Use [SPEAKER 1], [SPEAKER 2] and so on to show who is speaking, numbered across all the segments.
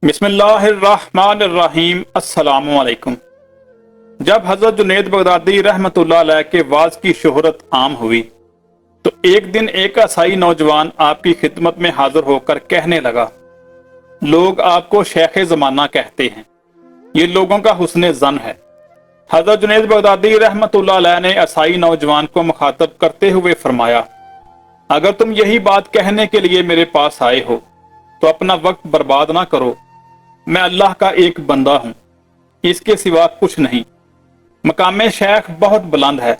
[SPEAKER 1] बिस्मिल्लाहिर्रहमानिर्रहीम। अस्सलामु अलैकुम। जब हजरत जुनैद बगदादी रहमतुल्लाह अलैह के वाज की शोहरत आम हुई तो एक दिन एक ईसाई नौजवान आपकी खिदमत में हाजिर होकर कहने लगा, लोग आपको शेख जमाना कहते हैं, ये लोगों का हुस्न जन है। हजरत जुनैद बगदादी रहमतुल्लाह अलैह ने ईसाई नौजवान को मुखातब करते हुए फरमाया, अगर तुम यही बात कहने के लिए मेरे पास आए हो तो अपना वक्त बर्बाद ना करो। मैं अल्लाह का एक बंदा हूं, इसके सिवा कुछ नहीं। मकाम शेख बहुत बुलंद है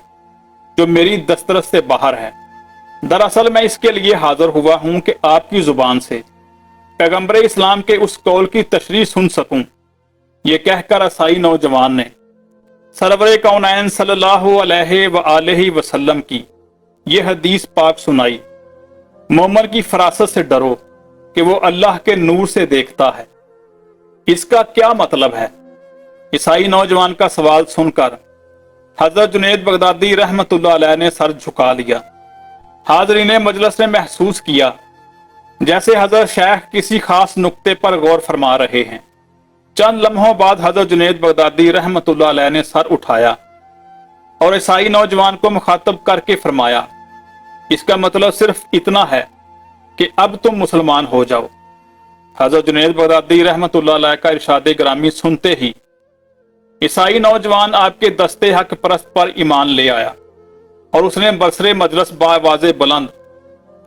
[SPEAKER 1] जो मेरी दस्तरस से बाहर है। दरअसल मैं इसके लिए हाजिर हुआ हूं कि आपकी जुबान से पैगंबर इस्लाम के उस कौल की तशरीह सुन सकूं। ये कहकर ईसाई नौजवान ने सरवर कौनैन सल्लल्लाहु अलैहि वसल्लम की ये हदीस पाक सुनाई, मोमन की फरासत से डरो कि वो अल्लाह के नूर से देखता है। इसका क्या मतलब है? ईसाई नौजवान का सवाल सुनकर हजरत जुनैद बगदादी रहमतुल्लाह अलैह ने सर झुका लिया। हाज़रीन मजलिस ने महसूस किया जैसे हजरत शेख किसी खास नुक्ते पर गौर फरमा रहे हैं। चंद लम्हों बाद हजरत जुनैद बगदादी रहमतुल्लाह अलैह ने सर उठाया और ईसाई नौजवान को मुखातब करके फरमाया, इसका मतलब सिर्फ इतना है कि अब तुम मुसलमान हो जाओ। हजरत जुनैद बगदादी रहमतुल्लाह अलैह का इरशाद ग्रामी सुनते ही ईसाई नौजवान आपके दस्ते हक परस्त पर ईमान ले आया और उसने बरसरे मजलिस बावाज़े बुलंद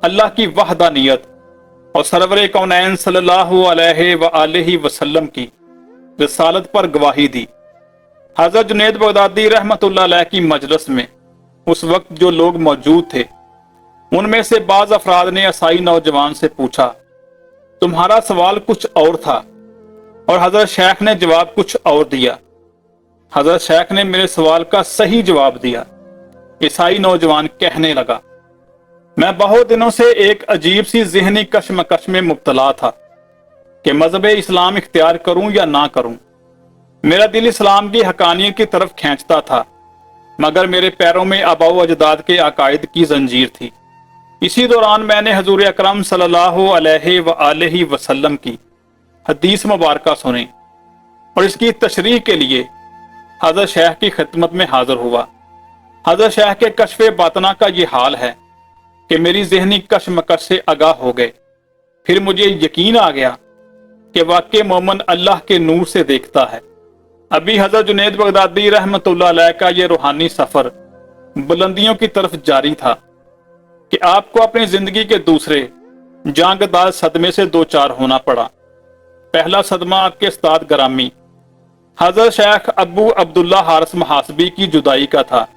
[SPEAKER 1] अल्लाह की वहदानियत और सरवर कौनैन सल्लल्लाहु अलैहि वसल्लम की रिसालत पर गवाही दी। हजरत जुनैद बगदादी रहमतुल्लाह अलैह की मजलिस में उस वक्त जो लोग मौजूद थे उनमें से बाज अफराद ने ईसाई नौजवान से पूछा, तुम्हारा सवाल कुछ और था और हजरत शेख ने जवाब कुछ और दिया। हजरत शेख ने मेरे सवाल का सही जवाब दिया। ईसाई नौजवान कहने लगा, मैं बहुत दिनों से एक अजीब सी ज़हनी कशमकश में मुब्तला था कि मजहब इस्लाम इख्तियार करूं या ना करूं। मेरा दिल इस्लाम की हकानियत की तरफ खींचता था, मगर मेरे पैरों में आबाओ अजदाद के अकायद की जंजीर थी। इसी दौरान मैंने हजूर अकरम सल्लल्लाहु अलैहि वसल्लम की हदीस मुबारका सुनी और इसकी तशरीह के लिए हजरत शेख की खिदमत में हाजिर हुआ। हजरत शेख के कश्फ बातना का ये हाल है कि मेरी ज़हनी कशमकश से आगाह हो गए। फिर मुझे यकीन आ गया कि वाकई मोमन अल्लाह के नूर से देखता है। अभी हजरत जुनैद बगदादी रहमतुल्लाह अलैह का ये रूहानी सफर बुलंदियों की तरफ जारी था कि आपको अपनी जिंदगी के दूसरे जांगदार सदमे से दो चार होना पड़ा। पहला सदमा आपके उस्ताद ग्रामी हजरत शेख अबू अब्दुल्ला हारिस महासबी की जुदाई का था।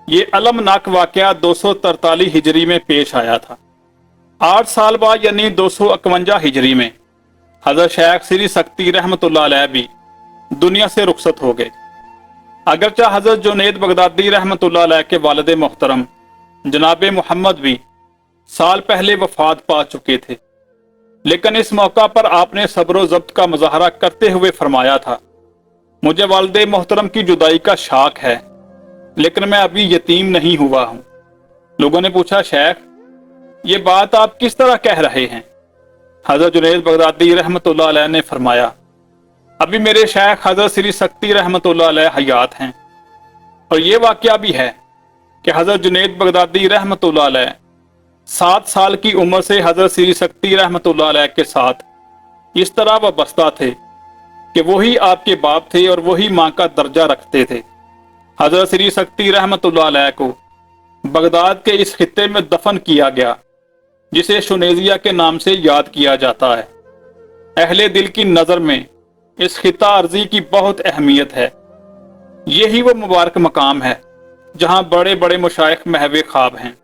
[SPEAKER 1] ये अलमनाक वाकया 243 हिजरी में पेश आया था। 8 साल बाद यानी 251 हिजरी में हजरत शेख श्री सख्ती रहमतुल्लाह अलैह भी दुनिया से रुखसत हो गए। अगरचा हजरत जुनैद बगदादी रहमतुल्लाह अलैह के वालिद मोहतरम जनाब मोहम्मद भी साल पहले वफात पा चुके थे, लेकिन इस मौका पर आपने सब्र ज़ब्त का मुजाहरा करते हुए फरमाया था, मुझे वालिद मोहतरम की जुदाई का शाक है लेकिन मैं अभी यतीम नहीं हुआ हूं। लोगों ने पूछा, शेख ये बात आप किस तरह कह रहे हैं? हजरत जुनैद बगदादी रहमतुल्लाह अलैह ने फरमाया, अभी मेरे शेख हजरत श्री सख्ती रहमतुल्लाह अलैह हयात हैं और ये वाकया भी है कि हजरत जुनैद बगदादी रहमतुल्लाह अलैह 7 साल की उम्र से हजरत श्री सख्ती रहमतुल्लाह अलैह के साथ इस तरह वाबस्ता थे कि वही आपके बाप थे और वही माँ का दर्जा रखते थे। हजरत श्री सख्ती रहमतुल्लाह अलैह को बगदाद के इस खित्ते में दफन किया गया जिसे शुनेजिया के नाम से याद किया जाता है। अहले दिल की नज़र में इस खिता अर्जी की बहुत अहमियत है। यही वो मुबारक मकाम है जहां बड़े बड़े मुशाइख महवे ख्वाब हैं।